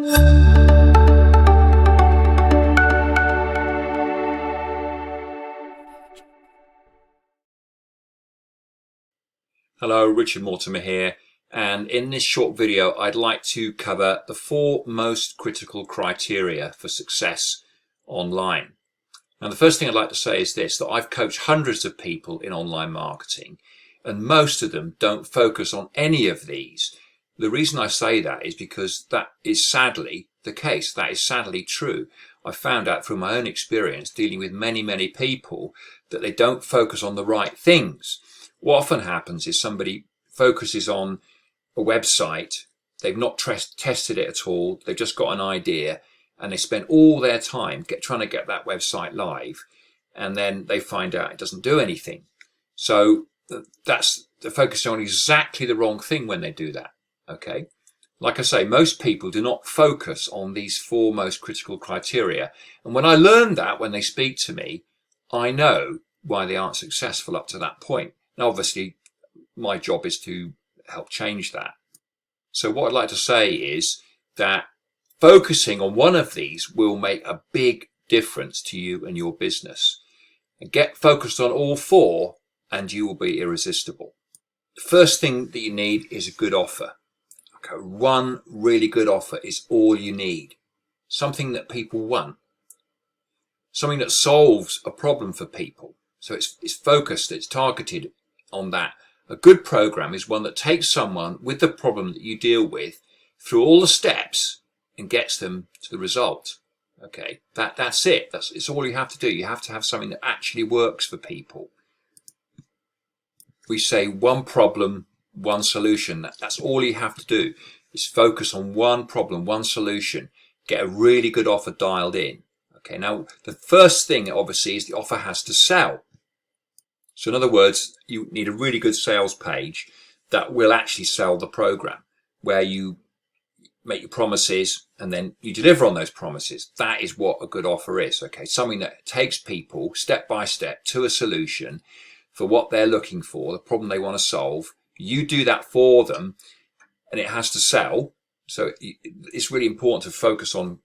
Hello, Richard Mortimer here, and in this short video I'd like to cover the 4 most critical criteria for success online. Now, the first thing I'd like to say is this, that I've coached hundreds of people in online marketing and most of them don't focus on any of these. The reason I say that is because that is sadly the case. That is sadly true. I found out through my own experience dealing with many people that they don't focus on the right things. What often happens is somebody focuses on a website, they've not tested it at all, they've just got an idea and they spend all their time trying to get that website live, and then they find out it doesn't do anything. So they're focusing on exactly the wrong thing when they do that. Okay, like I say, most people do not focus on these 4 most critical criteria, and when I learn that when they speak to me, I know why they aren't successful up to that point. Now, obviously, my job is to help change that. So what I'd like to say is that focusing on one of these will make a big difference to you and your business. And get focused on all 4 and you will be irresistible. The first thing that you need is a good offer. Okay, one really good offer is all you need. Something that people want. Something that solves a problem for people. So it's focused, it's targeted on that. A good program is one that takes someone with the problem that you deal with through all the steps and gets them to the result. Okay, that's it. It's all you have to do. You have to have something that actually works for people. We say one problem, one solution. That's all you have to do is focus on one problem, one solution. Get a really good offer dialed in. Okay, now the first thing obviously is the offer has to sell. So in other words, you need a really good sales page that will actually sell the program, where you make your promises and then you deliver on those promises. That is what a good offer is. Okay, something that takes people step by step to a solution for what they're looking for, the problem they want to solve. You do that for them and it has to sell. So it's really important to focus on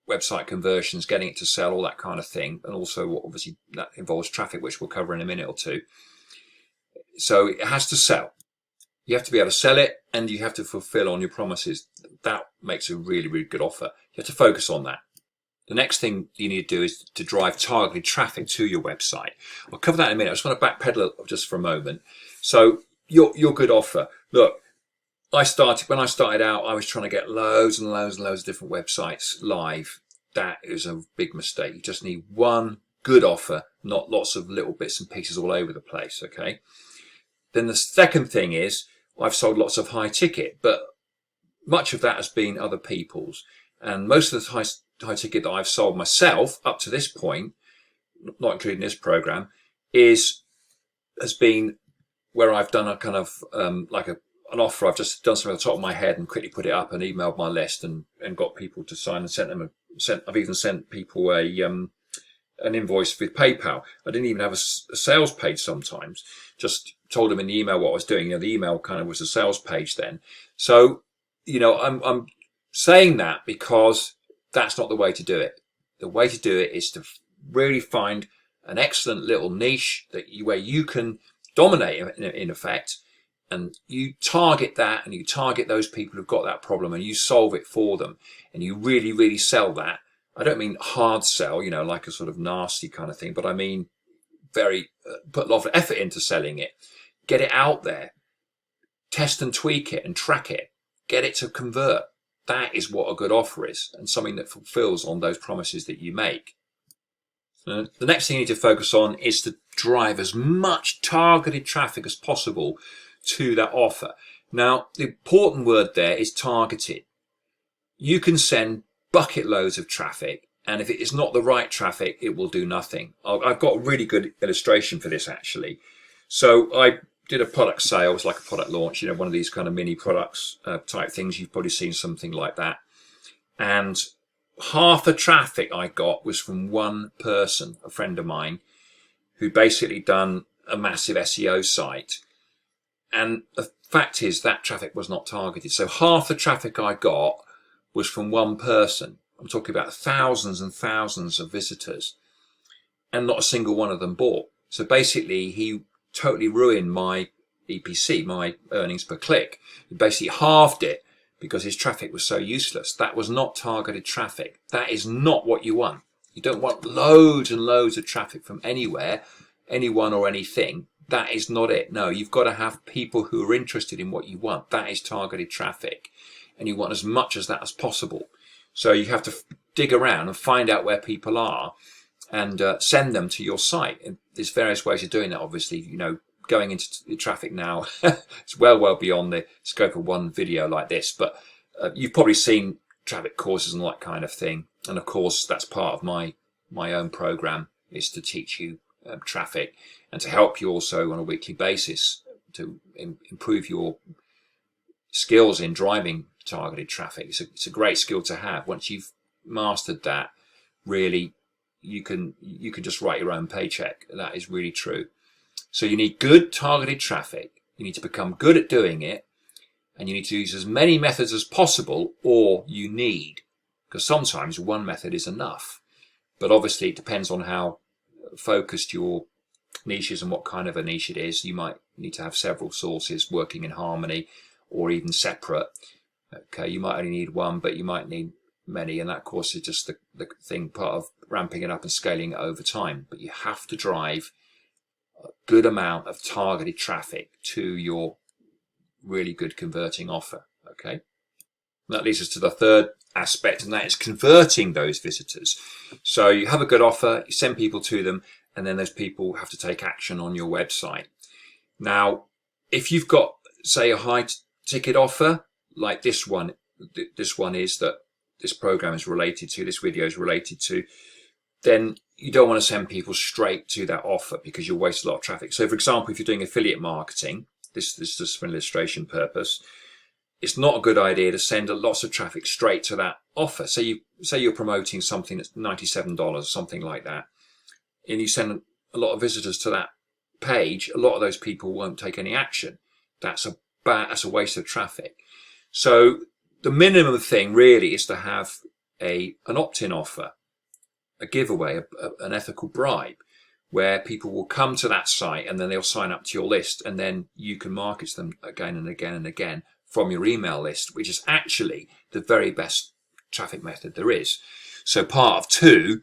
website conversions, getting it to sell, all that kind of thing, and also obviously that involves traffic, which we'll cover in a minute or two. So it has to sell. You have to be able to sell it and you have to fulfill on your promises. That makes a really good offer. You have to focus on that. The next thing you need to do is to drive targeted traffic to your website. I'll cover that in a minute. I just want to backpedal just for a moment. So your good offer. Look, when I started out, I was trying to get loads and loads of different websites live. That is a big mistake. You just need one good offer, not lots of little bits and pieces all over the place. Okay. Then the second thing is I've sold lots of high ticket, but much of that has been other people's, and most of the high ticket that I've sold myself up to this point, not including this program, has been where I've done a kind of an offer. I've just done something at the top of my head and quickly put it up and emailed my list and got people to sign and I've even sent people an invoice with PayPal. I didn't even have a sales page sometimes. Just told them in the email what I was doing. The email kind of was a sales page then. So, I'm saying that because that's not the way to do it. The way to do it is to really find an excellent little niche where you can dominate in effect. And you target that and you target those people who've got that problem and you solve it for them and you really sell that. I don't mean hard sell, like a sort of nasty kind of thing, but I mean put a lot of effort into selling it. Get it out there, test and tweak it and track it, get it to convert. That is what a good offer is, and something that fulfills on those promises that you make. The next thing you need to focus on is to drive as much targeted traffic as possible to that offer. Now, the important word there is targeted. You can send bucket loads of traffic, and if it is not the right traffic, it will do nothing. I've got a really good illustration for this actually. So I did a product sale. It was like a product launch, one of these kind of mini products type things. You've probably seen something like that. And half the traffic I got was from one person, a friend of mine, who basically done a massive SEO site. And the fact is that traffic was not targeted. So half the traffic I got was from one person. I'm talking about thousands and thousands of visitors, and not a single one of them bought. So basically, he totally ruined my EPC, my earnings per click. He basically halved it because his traffic was so useless. That was not targeted traffic. That is not what you want. You don't want loads and loads of traffic from anywhere, anyone or anything. That is not it. No, you've got to have people who are interested in what you want. That is targeted traffic. And you want as much as that as possible. So you have to dig around and find out where people are and send them to your site. And there's various ways of doing that, obviously. You know, going into the traffic now, it's well beyond the scope of one video like this. But you've probably seen traffic courses and all that kind of thing. And of course, that's part of my own program, is to teach you traffic and to help you also on a weekly basis to improve your skills in driving targeted traffic. It's a great skill to have. Once you've mastered that, really, you can just write your own paycheck. That is really true. So you need good targeted traffic. You need to become good at doing it, and you need to use as many methods as possible, or you need, because sometimes one method is enough. But obviously it depends on how focused your niche is and what kind of a niche it is. You might need to have several sources working in harmony or even separate. Okay, you might only need one, but you might need many, and that, of course, is just the thing, part of ramping it up and scaling it over time. But you have to drive a good amount of targeted traffic to your really good converting offer. Okay, and that leads us to the third aspect, and that is converting those visitors. So you have a good offer, you send people to them, and then those people have to take action on your website. Now, if you've got, say, a high ticket offer like this one is that this program is related to, this video is related to, then you don't want to send people straight to that offer because you'll waste a lot of traffic. So for example, if you're doing affiliate marketing, this is just for illustration purpose, it's not a good idea to send lots of traffic straight to that offer. So you say you're promoting something that's $97, something like that, and you send a lot of visitors to that page. A lot of those people won't take any action. That's a waste of traffic. So the minimum thing really is to have an opt-in offer, a giveaway, an ethical bribe, where people will come to that site and then they'll sign up to your list, and then you can market to them again and again and again from your email list, which is actually the very best traffic method there is. So part of 2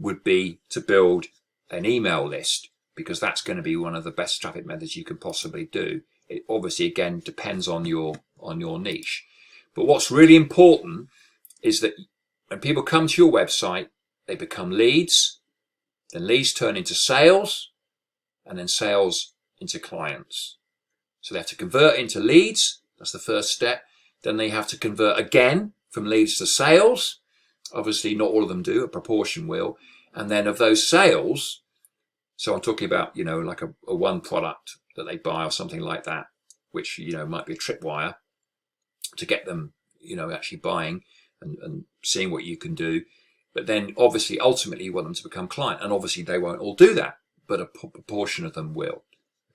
would be to build an email list, because that's going to be one of the best traffic methods you can possibly do. It obviously, again, depends on your niche. But what's really important is that when people come to your website, they become leads, then leads turn into sales, and then sales into clients. So they have to convert into leads. That's the first step. Then they have to convert again from leads to sales. Obviously, not all of them do, a proportion will. And then of those sales, so I'm talking about, like a one product that they buy or something like that, which, might be a tripwire to get them, actually buying and seeing what you can do. But then obviously, ultimately, you want them to become client. And obviously, they won't all do that, but a proportion of them will.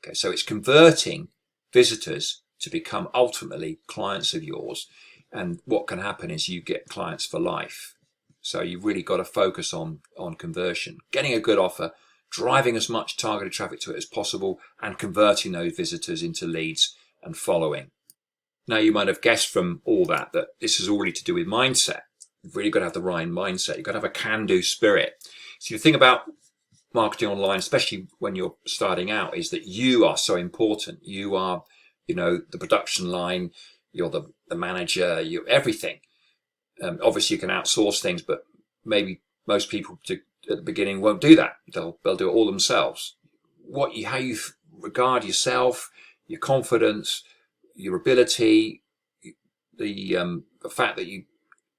Okay, so it's converting visitors to become ultimately clients of yours. And what can happen is you get clients for life. So you've really got to focus on conversion, getting a good offer, driving as much targeted traffic to it as possible, and converting those visitors into leads and following. Now, you might have guessed from all that this is already to do with mindset. You've really got to have the right mindset. You've got to have a can-do spirit. So the thing about marketing online, especially when you're starting out, is that you are so important. You are, the production line, you're the manager, you're everything. Obviously, you can outsource things, but maybe most people at the beginning won't do that. They'll do it all themselves. How you regard yourself, your confidence, your ability, the fact that you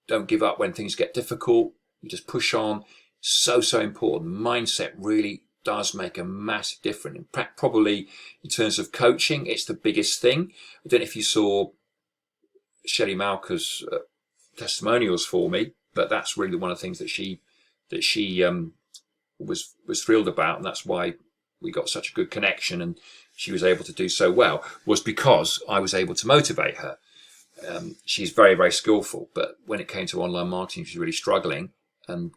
don't give up when things get difficult, you just push on. So important. Mindset really does make a massive difference. In fact, probably in terms of coaching, it's the biggest thing. I don't know if you saw Shelley Malka's testimonials for me, but that's really one of the things that she was thrilled about, and that's why we got such a good connection and she was able to do so well, was because I was able to motivate her. she's very, very skillful, but when it came to online marketing, she's really struggling. And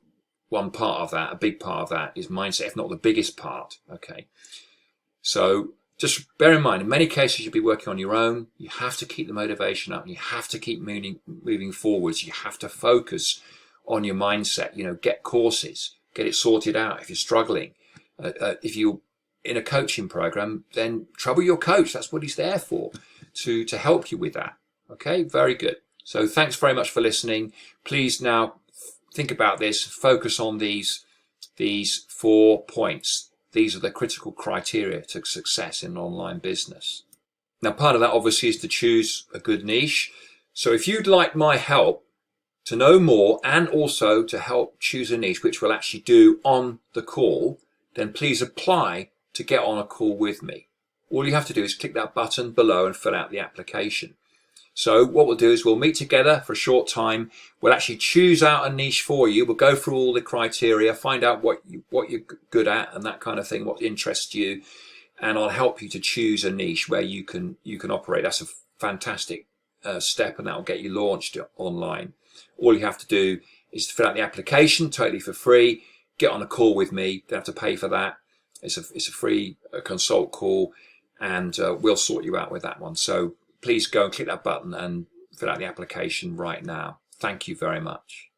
one part of that, a big part of that, is mindset, if not the biggest part. Okay. So just bear in mind, in many cases, you'll be working on your own. You have to keep the motivation up, and you have to keep moving forwards. You have to focus on your mindset. Get courses, get it sorted out. If you're struggling, if you're in a coaching program, then trouble your coach. That's what he's there for, to help you with that. Okay, very good. So thanks very much for listening. Please now think about this. Focus on these 4 points. These are the critical criteria to success in online business. Now, part of that obviously is to choose a good niche. So if you'd like my help to know more and also to help choose a niche, which we'll actually do on the call, then please apply to get on a call with me. All you have to do is click that button below and fill out the application. So what we'll do is we'll meet together for a short time. We'll actually choose out a niche for you. We'll go through all the criteria, find out what you're good at and that kind of thing, what interests you, and I'll help you to choose a niche where you can operate. That's a fantastic step, and that will get you launched online. All you have to do is to fill out the application totally for free. Get on a call with me. Don't have to pay for that. It's a free consult call, and we'll sort you out with that one. So please go and click that button and fill out the application right now. Thank you very much.